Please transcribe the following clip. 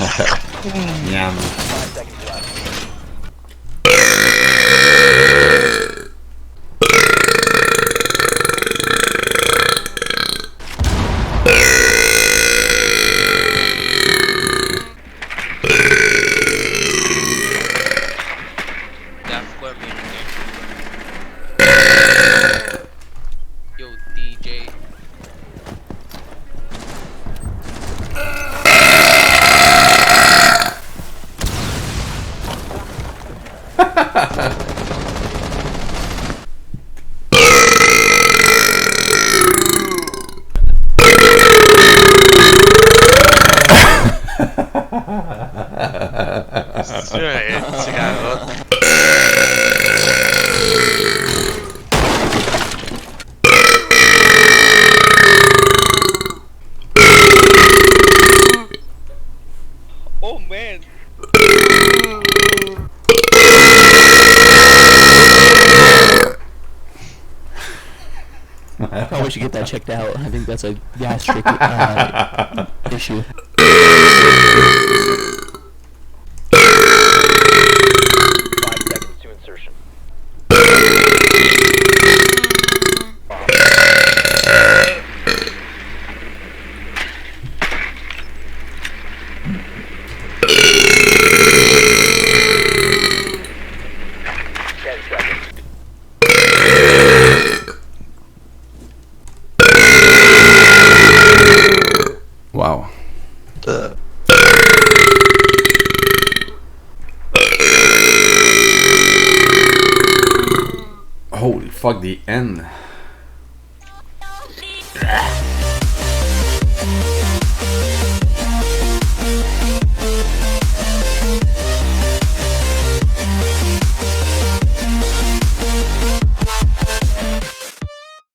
Yum. 5 seconds left. Yo, DJ. Se cagó. Oh man. Probably should get that checked out. I think that's a gastric issue. 5 seconds to insertion. Wow. Holy fuck, the end.